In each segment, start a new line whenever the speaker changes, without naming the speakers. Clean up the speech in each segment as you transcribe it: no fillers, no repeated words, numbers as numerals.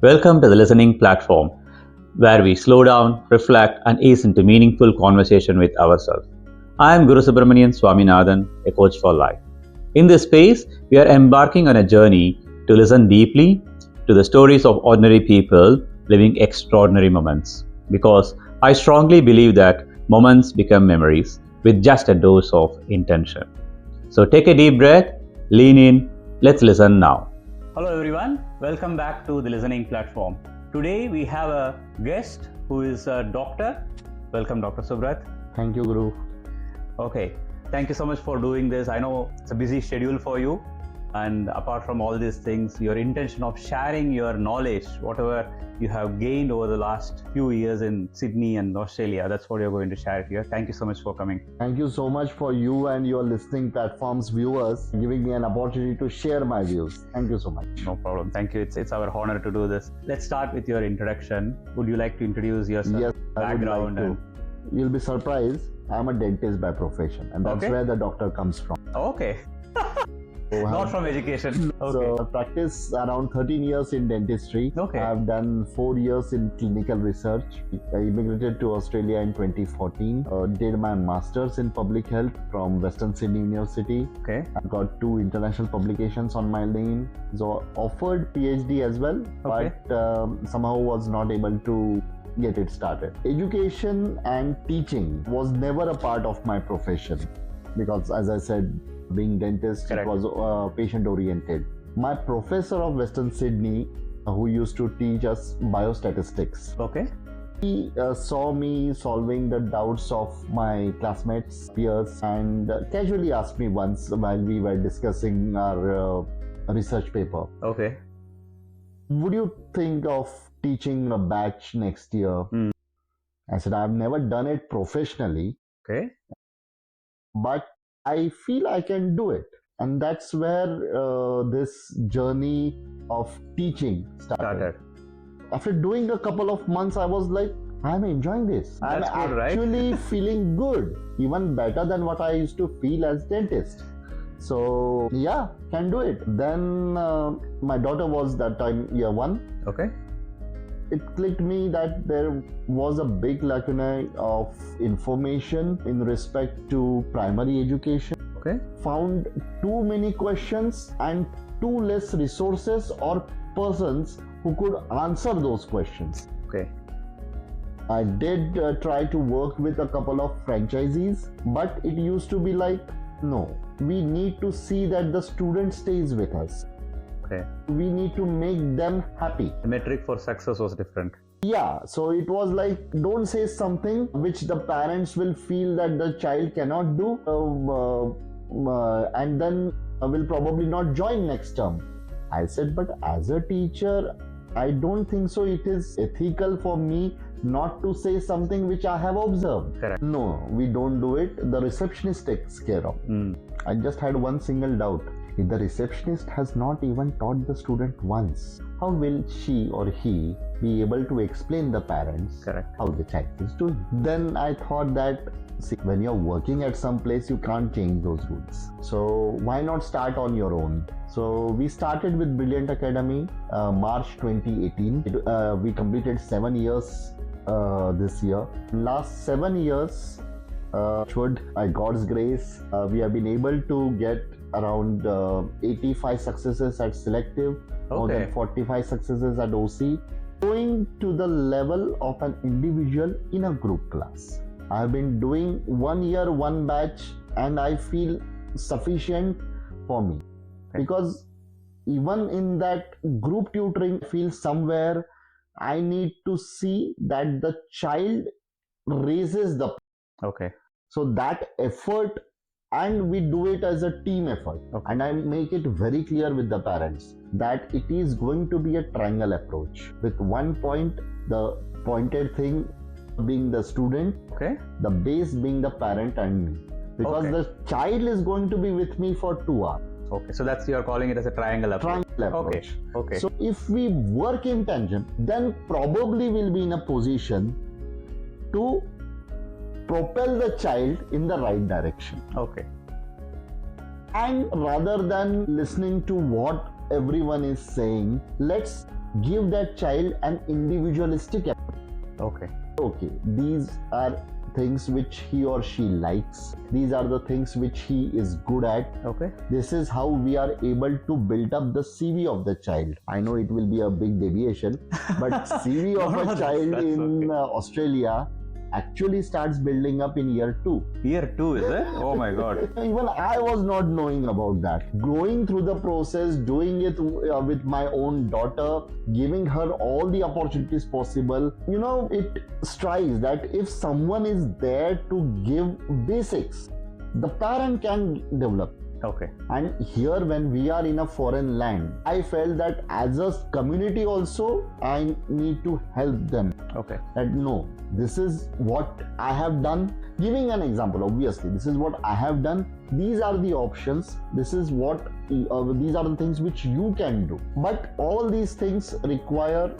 Welcome to the Listening Platform, where we slow down, reflect, and ease into meaningful conversation with ourselves. I am Guru Subramanian Swaminathan, a coach for life. In this space, we are embarking on a journey to listen deeply to the stories of ordinary people living extraordinary moments. Because I strongly believe that moments become memories with just a dose of intention. So take a deep breath, lean in, let's listen now. Hello everyone, welcome back to the Listening Platform. Today we have a guest who is a doctor. Welcome Dr. Subrat.
Thank you, Guru.
Okay, thank you so much for doing this. I know it's a busy schedule for you, and apart from all these things, your intention of sharing your knowledge, whatever you have gained over the last few years in Sydney and Australia, that's what you're going to share here. Thank you so much for coming.
Thank you so much for you and your listening platforms viewers giving me an opportunity to share my views. Thank you so much.
No problem. Thank you. It's our honor to do this. Let's start with your introduction. Would you like to introduce yourself?
Yes,
background?
I would like to. You'll be surprised. I'm a dentist by profession, and that's where the doctor comes from.
Okay. Not from education. Okay.
So I practiced around 13 years in dentistry.
Okay.
I've done 4 years in clinical research. I immigrated to Australia in 2014. Did my masters in public health from Western Sydney University.
Okay.
I got 2 international publications on my name. So offered PhD as well,
Okay.
but somehow was not able to get it started. Education and teaching was never a part of my profession because, as I said, being dentist,
Correct.
It was patient oriented. My professor of Western Sydney, who used to teach us biostatistics,
Okay.
he saw me solving the doubts of my classmates, peers, and casually asked me once while we were discussing our research paper,
Okay.
would you think of teaching a batch next year? I said, I've never done it professionally,
Okay.
but I feel I can do it. And that's where this journey of teaching started. After doing a couple of months, I was like, I'm enjoying this.
That's
I'm
good, right?
actually feeling good, even better than what I used to feel as dentist. So yeah, can do it. Then my daughter was that time year 1.
Okay.
It clicked me that there was a big lacuna of information in respect to primary education.
Okay.
Found too many questions and too less resources or persons who could answer those questions.
Okay.
I did try to work with a couple of franchisees, but it used to be like, no, we need to see that the student stays with us.
Okay.
We need to make them happy.
The metric for success was different.
Yeah, so it was like, don't say something which the parents will feel that the child cannot do and then will probably not join next term. I said, but as a teacher, I don't think so it is ethical for me not to say something which I have observed.
Correct.
No, we don't do it. The receptionist takes care of. I just had one single doubt. If the receptionist has not even taught the student once, how will she or he be able to explain the parents
Correct.
how the child is doing? Then I thought that, see, when you're working at some place, you can't change those rules. So why not start on your own? So we started with Brilliant Academy, March 2018. We completed 7 years this year. Last 7 years, by God's grace, we have been able to get around 85 successes at Selective, more than 45 successes at OC, going to the level of an individual in a group class. I have been doing 1 year, 1 batch, and I feel sufficient for me. Because even in that group tutoring, I feel somewhere I need to see that the child raises the.
Okay.
So that effort, and we do it as a team effort.
Okay.
And I make it very clear with the parents that it is going to be a triangle approach, with one point, the pointed thing being the student,
Okay.
the base being the parent and me, because the child is going to be with me for 2 hours.
Okay. So that's, you're calling it as a triangle approach.
Approach.
Okay.
So if we work in tandem, then probably we'll be in a position to propel the child in the right direction.
Okay.
And rather than listening to what everyone is saying, let's give that child an individualistic
Okay.
okay, these are things which he or she likes, these are the things which he is good at.
Okay.
This is how we are able to build up the CV of the child. I know it will be a big deviation, but CV of a child in Australia actually starts building up in year 2.
Year 2, is it? Oh my God.
Even I was not knowing about that. Going through the process, doing it with my own daughter, giving her all the opportunities possible. It strikes that if someone is there to give basics, the parent can develop.
Okay.
And here, when we are in a foreign land, I felt that as a community also, I need to help them.
Okay.
That no, this is what I have done. Giving an example, obviously, this is what I have done. These are the options. This is what these are the things which you can do. But all these things require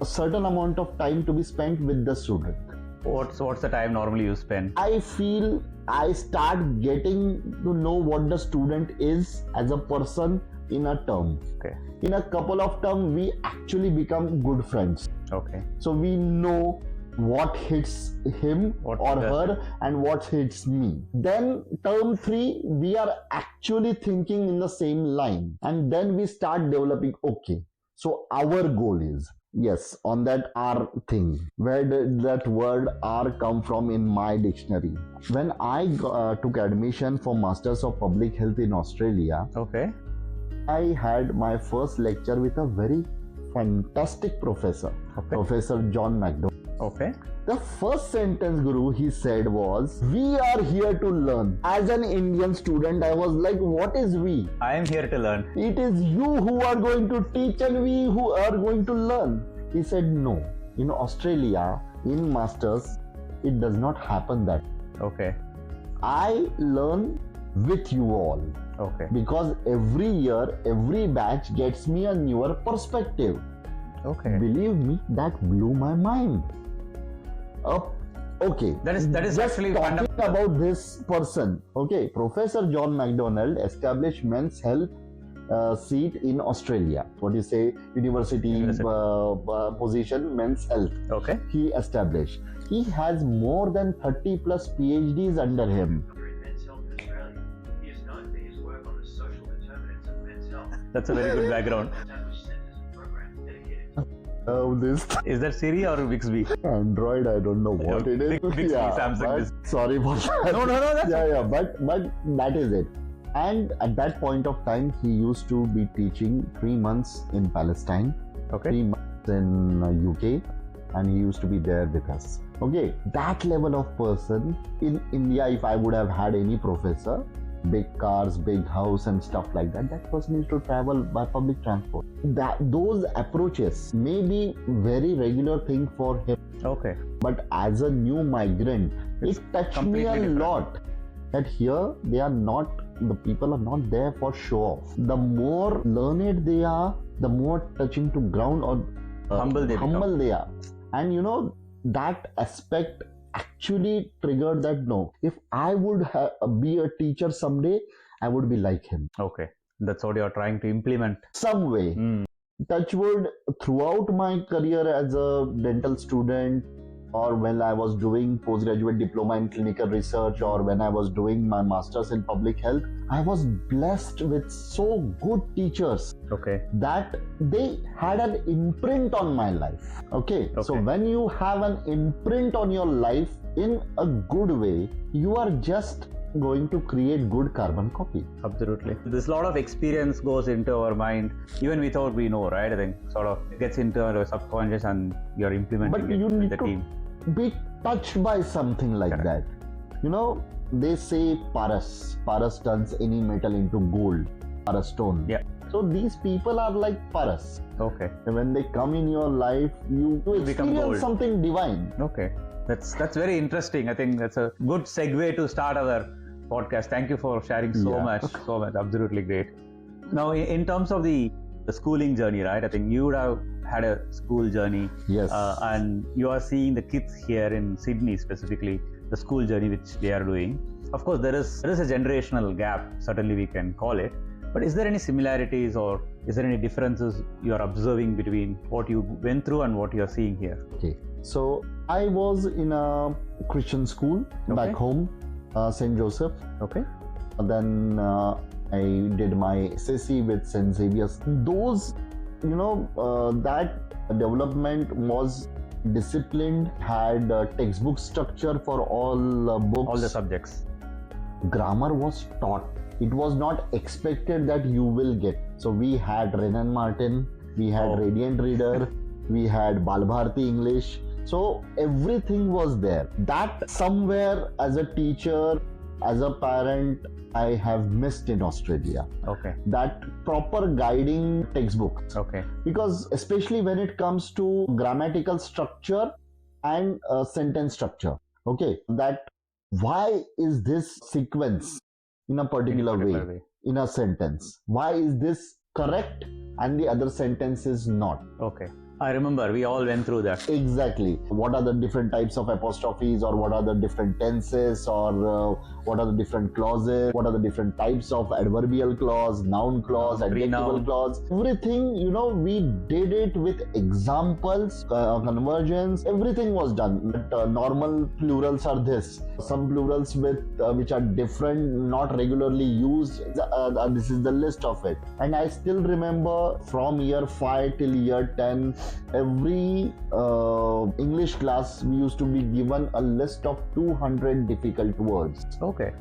a certain amount of time to be spent with the student.
What's the time normally you spend?
I feel I start getting to know what the student is as a person in a term.
Okay.
In a couple of terms, we actually become good friends.
Okay.
So we know what hits him or her and what hits me. Then term 3, we are actually thinking in the same line. And then we start developing, okay, so our goal is, yes, on that R thing. Where did that word R come from in my dictionary? When I took admission for Masters of Public Health in Australia,
okay,
I had my first lecture with a very fantastic professor, Professor John McDonald.
Okay.
The first sentence, Guru, he said was, "We are here to learn." As an Indian student, I was like, what is we?
I am here to learn.
It is you who are going to teach and we who are going to learn. He said, no. In Australia, in Masters, it does not happen that.
Okay.
I learn with you all.
Okay.
Because every year, every batch gets me a newer perspective.
Okay.
Believe me, that blew my mind. Okay.
That is
just
actually
talking about this person. Okay, Professor John McDonald established men's health seat in Australia. What do you say? University. Position, men's health.
Okay.
He established. He has more than 30 plus PhDs under him.
That's a very good background.
This
Is that Siri or Bixby?
Android, I don't know what it is.
Bixby, Samsung.
Sorry for that.
No, that's
but that is it. And at that point of time, he used to be teaching 3 months in Palestine,
okay,
3 months in UK, and he used to be there with us. Okay, that level of person in India, if I would have had any professor, big cars, big house and stuff like that, that person used to travel by public transport. Those approaches may be very regular thing for him.
Okay.
But as a new migrant, it touched me a lot. That here the people are not there for show off. The more learned they are, the more touching to ground or humble they are. And that aspect actually triggered that no, if I would be a teacher someday, I would be like him.
Okay, that's what you're trying to implement.
Some way. Touchwood, throughout my career as a dental student, or when I was doing postgraduate diploma in clinical research, or when I was doing my masters in public health, I was blessed with so good teachers.
Okay.
That they had an imprint on my life. Okay. So when you have an imprint on your life in a good way, you are just going to create good carbon copy.
Absolutely. This lot of experience goes into our mind even without we know, right? I think sort of gets into our subconscious and you're implementing
but
it
you
with
need
the
to
team.
Be touched by something like that. They say Paras turns any metal into gold or a stone.
Yeah.
So these people are like Paras.
Okay.
When they come in your life, you experience something divine.
Okay. That's very interesting. I think that's a good segue to start our podcast. Thank you for sharing so much. Absolutely great. Now, in terms of the schooling journey, right? I think you would have had a school journey.
Yes.
And you are seeing the kids here in Sydney specifically, the school journey which they are doing. Of course, there is a generational gap, certainly we can call it. But is there any similarities or Is there any differences you are observing between what you went through and what you are seeing here?
Okay, so I was in a Christian school back home, St. Joseph.
Okay.
Then I did my SSC with St. Xavier's. Those, that development was disciplined, had textbook structure for all books.
All the subjects.
Grammar was taught. It was not expected that you will get. So we had Renan Martin, we had Radiant Reader, we had Balbharti English. So everything was there. That somewhere as a teacher, as a parent, I have missed in Australia.
Okay.
That proper guiding textbook.
Okay.
Because especially when it comes to grammatical structure and sentence structure. Okay. That why is this sequence in a particular way in a sentence? Why is this correct and the other sentence is not?
Okay. I remember we all went through that.
Exactly. What are the different types of apostrophes, or what are the different tenses, or what are the different clauses, what are the different types of adverbial clause, noun clause, adjectival clause. Everything, we did it with examples, conversions, everything was done. But, normal plurals are this. Some plurals with which are different, not regularly used. This is the list of it. And I still remember from year 5 till year 10, every English class we used to be given a list of 200 difficult words.
Okay.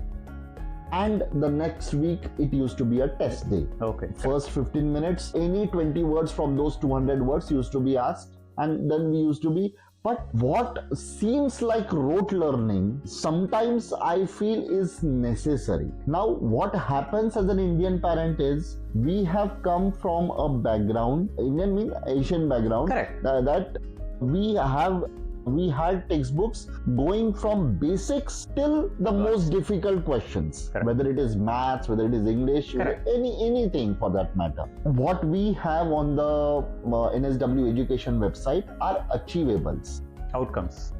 And the next week it used to be a test day.
Okay.
First 15 minutes, any 20 words from those 200 words used to be asked, and then we used to be. But what seems like rote learning, sometimes I feel is necessary. Now, what happens as an Indian parent is, we have come from a background, Indian means Asian background.
Correct.
That we had textbooks going from basics till the most difficult questions. Correct. Whether it is maths, whether it is English, anything for that matter. What we have on the NSW education website are achievables.
Outcomes.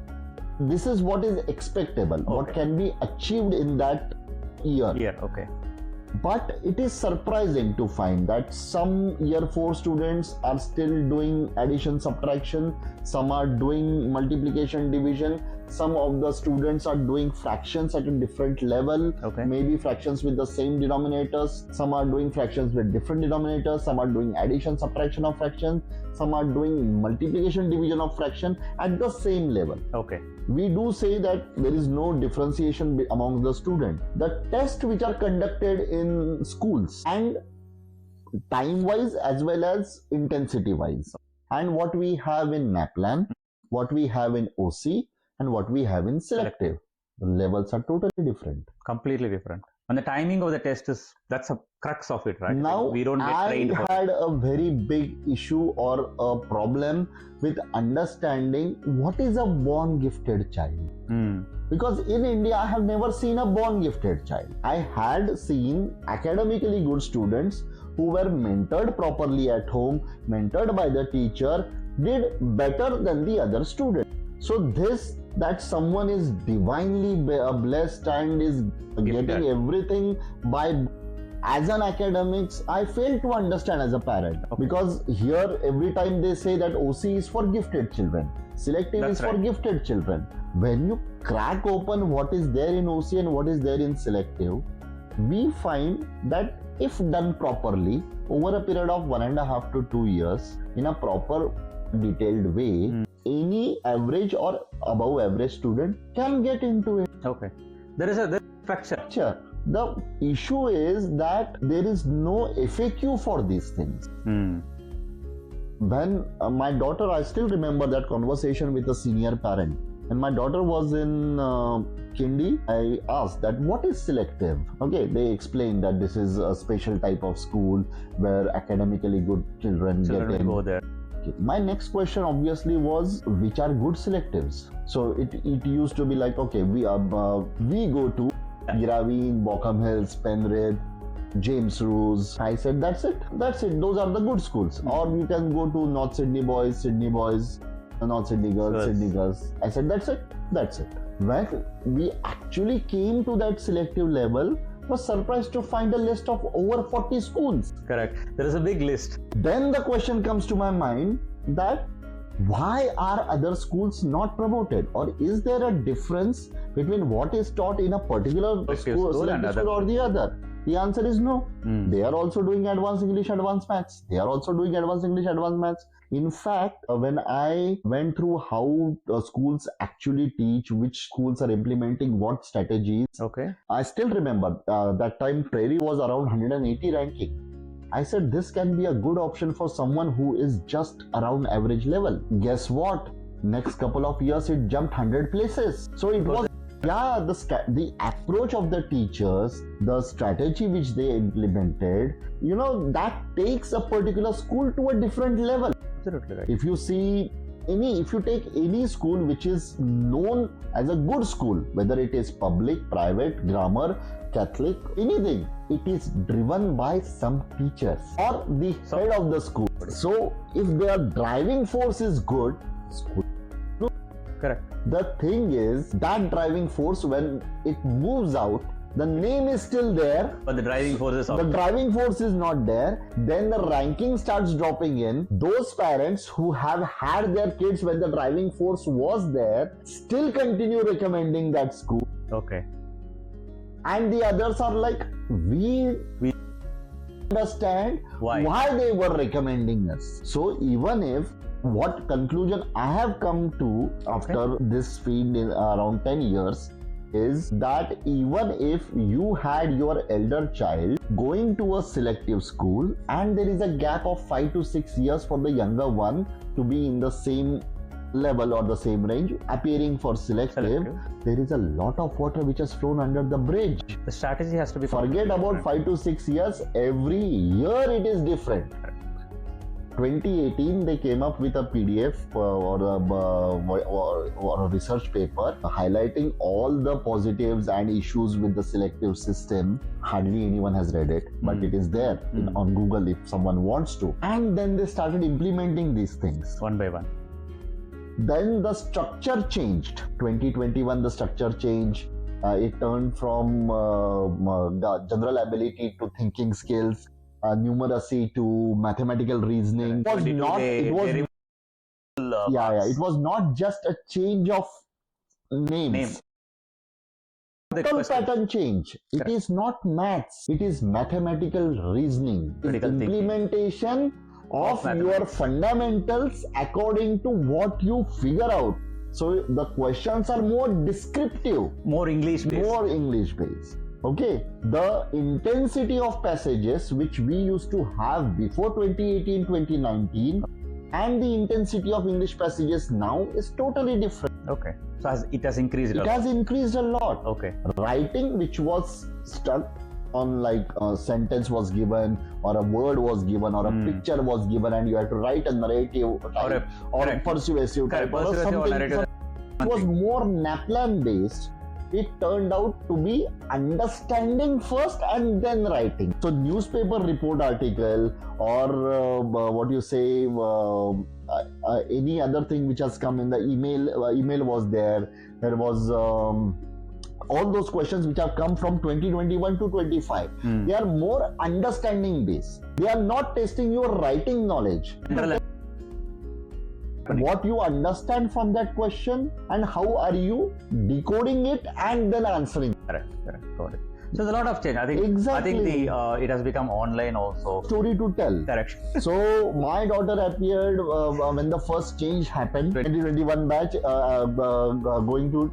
This is what is expectable, what can be achieved in that year.
Okay.
But it is surprising to find that some year 4 students are still doing addition, subtraction, some are doing multiplication, division, some of the students are doing fractions at a different level, maybe fractions with the same denominators, some are doing fractions with different denominators, some are doing addition, subtraction of fractions, some are doing multiplication, division of fraction at the same level.
Okay.
We do say that there is no differentiation among the students. The tests which are conducted in schools, and time-wise as well as intensity-wise, and what we have in NAPLAN, what we have in OC, and what we have in selective, the levels are totally different.
Completely different. And the timing of the test that's a crux of it, right?
Now,
we don't get trained for
had a very big issue or a problem with understanding what is a born gifted child. Because in India, I have never seen a born gifted child. I had seen academically good students who were mentored properly at home, mentored by the teacher, did better than the other students. So that someone is divinely blessed and is getting everything by, as an academics, I fail to understand as a parent. Because here every time they say that OC is for gifted children, selective is for gifted children. When you crack open what is there in OC and what is there in selective, we find that if done properly over a period of 1.5 to 2 years in a proper detailed way, any average or above average student can get into it.
Okay. There is a structure.
The issue is that there is no FAQ for these things. When my daughter, I still remember that conversation with a senior parent. When my daughter was in Kindi, I asked that what is selective? Okay, they explained that this is a special type of school where academically good children get in.
Go there.
Okay. My next question obviously was, which are good selectives? So it used to be like, okay, we go to Giraveen, Bochum Hills, Penrith, James Roos. I said, that's it. Those are the good schools. Or you can go to North Sydney Boys, North Sydney Girls, Sydney Girls. I said, that's it. When we actually came to that selective level, was surprised to find a list of over 40 schools.
Correct. There is a big list.
Then the question comes to my mind that why are other schools not promoted, or is there a difference between what is taught in a particular school or the other? The answer is no. They are also doing advanced English, advanced maths. They are also doing advanced English, advanced maths. In fact, when I went through how schools actually teach, which schools are implementing what strategies, I still remember that time Prairie was around 180 ranking. I said this can be a good option for someone who is just around average level. Guess what? Next couple of years it jumped 100 places. So it was the approach of the teachers, the strategy which they implemented, that takes a particular school to a different level.
Absolutely right.
If you take any school which is known as a good school, whether it is public, private, grammar, Catholic, anything, it is driven by some teachers or the head of the school. So if their driving force is good, school.
Correct.
The thing is that driving force, when it moves out, the name is still there,
but the driving force is out.
The driving force is not there. Then the ranking starts dropping in. Those parents who have had their kids when the driving force was there still continue recommending that school.
Okay.
And the others are like, we understand why they were recommending us. So even if what conclusion I have come to after this field in around 10 years is that even if you had your elder child going to a selective school and there is a gap of 5 to 6 years for the younger one to be in the same level or the same range appearing for selective, there is a lot of water which has flown under the bridge.
The strategy has to be
forget about different. 5 to 6 years, every year it is different. 2018 they came up with a PDF or a research paper highlighting all the positives and issues with the selective system. Hardly anyone has read it, but it is there on Google if someone wants to. And then they started implementing these things
one by one.
Then the structure changed. 2021 the structure changed. It turned from the general ability to thinking skills, numeracy to mathematical reasoning. It was not just a change of names. Total pattern change. It is not maths. It is mathematical reasoning. It's implementation of your fundamentals according to what you figure out. So the questions are more descriptive,
more English
based. Okay, the intensity of passages which we used to have before 2018-2019 and the intensity of English passages now is totally different.
Okay, so it has increased.
It has increased a lot.
Okay,
writing which was stuck on like a sentence was given or a word was given or a picture was given and you had to write a narrative type, or a persuasive type or something. It was more NAPLAN based. It turned out to be understanding first and then writing. So newspaper report article or any other thing which has come in the email was there. There was all those questions which have come from 2021 to 25. They are more understanding based. They are not testing your writing knowledge. What you understand from that question and how are you decoding it and then answering.
Correct, got it. So there's a lot of change. I think it has become online also.
Story to tell.
Correct.
So my daughter appeared when the first change happened. 2021 batch going to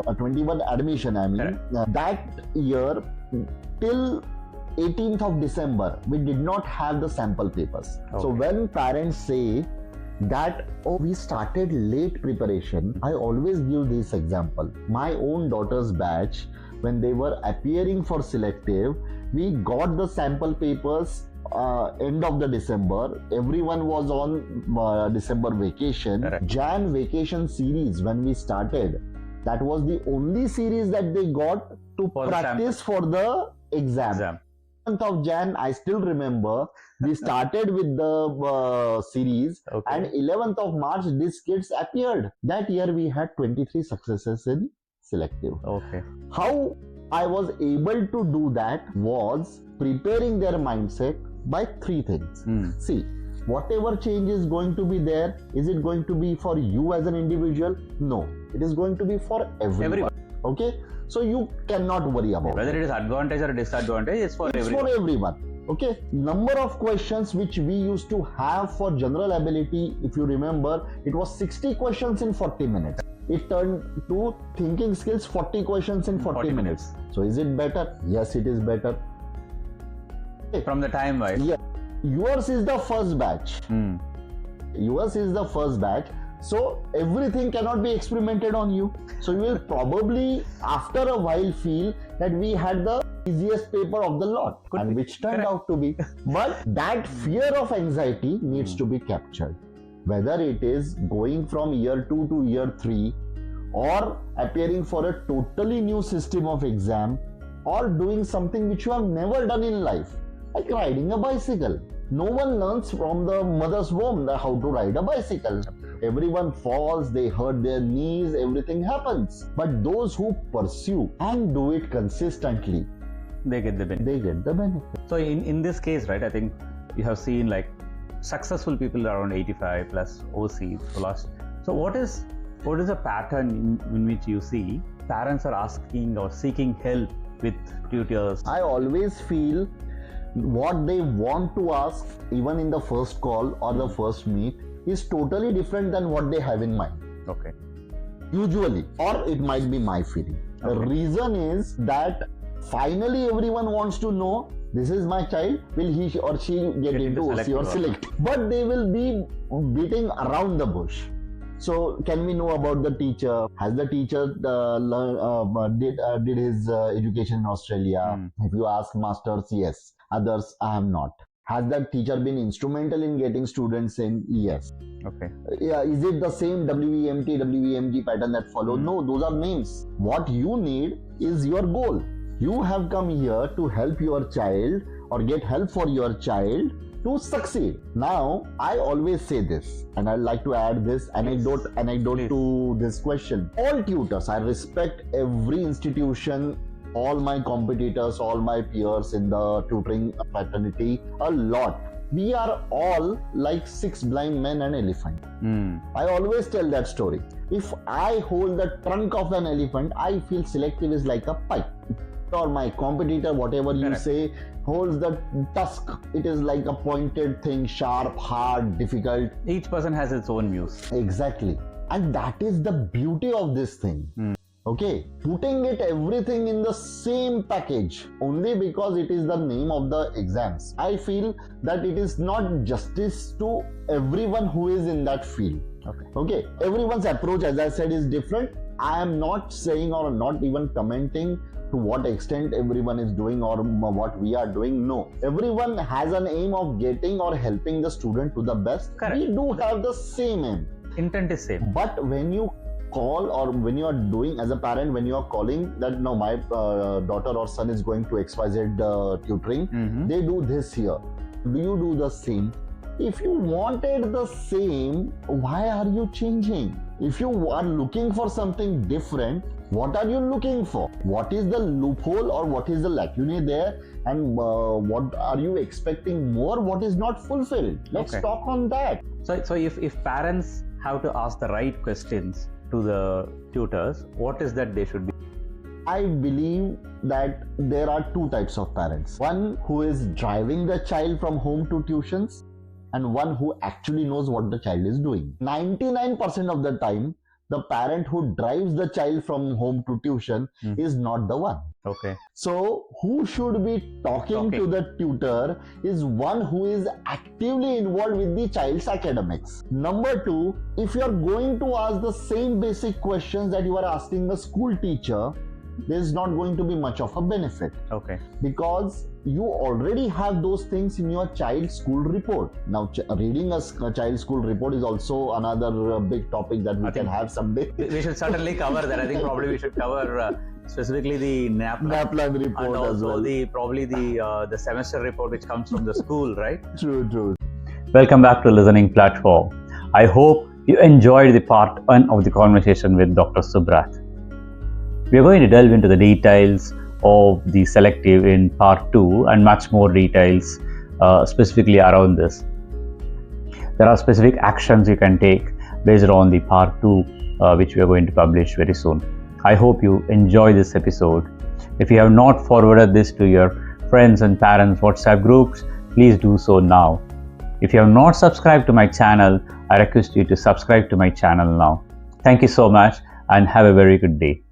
a 21 admission. I mean that year till 18th of December, we did not have the sample papers. Okay. So when parents say that, we started late preparation, I always give this example. My own daughter's batch, when they were appearing for selective, we got the sample papers end of the December. Everyone was on December vacation. Correct. Jan vacation series when we started, that was the only series that they got to practice for the exam. Month of Jan, I still remember, we started with the series and 11th of March, these kids appeared. That year we had 23 successes in selective.
Okay.
How I was able to do that was preparing their mindset by three things. See, whatever change is going to be there, is it going to be for you as an individual? No, it is going to be for everyone. Okay, so you cannot worry about
whether it is advantage or disadvantage. It's for everyone.
For everyone. Okay, number of questions which we used to have for general ability, if you remember, it was 60 questions in 40 minutes. It turned to thinking skills 40 questions in 40 minutes. So is it better? Yes, it is better.
From the time wise.
Yeah. Yours is the first batch. Yours is the first batch. So everything cannot be experimented on you. So you will probably after a while feel that we had the easiest paper of the lot, and which turned out to be. But that fear of anxiety needs to be captured. Whether it is going from year 2 to year 3 or appearing for a totally new system of exam or doing something which you have never done in life, like riding a bicycle. No one learns from the mother's womb how to ride a bicycle. Everyone falls, they hurt their knees, everything happens. But those who pursue and do it consistently,
they get the benefit. So in this case, right, I think you have seen like successful people around 85 plus OCs for last. So what is a pattern in which you see parents are asking or seeking help with tutors?
I always feel what they want to ask, even in the first call or the first meet, is totally different than what they have in mind.
Okay.
Usually, or it might be my feeling. The reason is that finally everyone wants to know, this is my child, will he or she get into OC or select? But they will be beating around the bush. So can we know about the teacher? Has the teacher did his education in Australia? If you ask masters, yes. Others, I am not. Has that teacher been instrumental in getting students in? Yes.
Okay.
Yeah. Is it the same WEMT, WEMG pattern that follow? No, those are names. What you need is your goal. You have come here to help your child or get help for your child to succeed. Now, I always say this, and I'd like to add this anecdote to this question. All tutors, I respect every institution, all my competitors, all my peers in the tutoring fraternity a lot. We are all like 6 blind men and elephant. I always tell that story. If I hold the trunk of an elephant, I feel selective is like a pipe. Or my competitor, whatever you say, holds the tusk. It is like a pointed thing, sharp, hard, difficult.
Each person has its own views.
Exactly. And that is the beauty of this thing. Okay, putting everything in the same package only because it is the name of the exams. I feel that it is not justice to everyone who is in that field. Okay, everyone's approach, as I said, is different. I am not saying or not even commenting to what extent everyone is doing or what we are doing. No, everyone has an aim of getting or helping the student to the best.
Correct.
We do have the same aim.
Intent is same.
But when you call or when you are doing as a parent, when you are calling that no, my daughter or son is going to XYZ tutoring, they do this here. Do you do the same? If you wanted the same, why are you changing? If you are looking for something different, what are you looking for? What is the loophole or what is the lacunae there? And what are you expecting more? What is not fulfilled? Let's talk on that.
So if parents have to ask the right questions to the tutors, what is that they should be?
I believe that there are two types of parents. One who is driving the child from home to tuitions, and one who actually knows what the child is doing. 99% of the time, the parent who drives the child from home to tuition is not the one.
Okay.
So, who should be talking to the tutor is one who is actively involved with the child's academics. Number two, if you are going to ask the same basic questions that you are asking the school teacher, there is not going to be much of a benefit.
Okay.
Because you already have those things in your child's school report. Now, reading a child's school report is also another big topic that we can have someday.
We should certainly cover that. I think probably we should cover specifically the NAPLAN
report
and also
as well.
the semester report which comes from the school, right?
True.
Welcome back to the Listening Platform. I hope you enjoyed the part 1 of the conversation with Dr. Subrat. We are going to delve into the details of the selective in part 2 and much more details specifically around this. There are specific actions you can take based on the part 2 which we are going to publish very soon. I hope you enjoy this episode. If you have not forwarded this to your friends and parents WhatsApp groups, please do so now. If you have not subscribed to my channel, I request you to subscribe to my channel now. Thank you so much and have a very good day.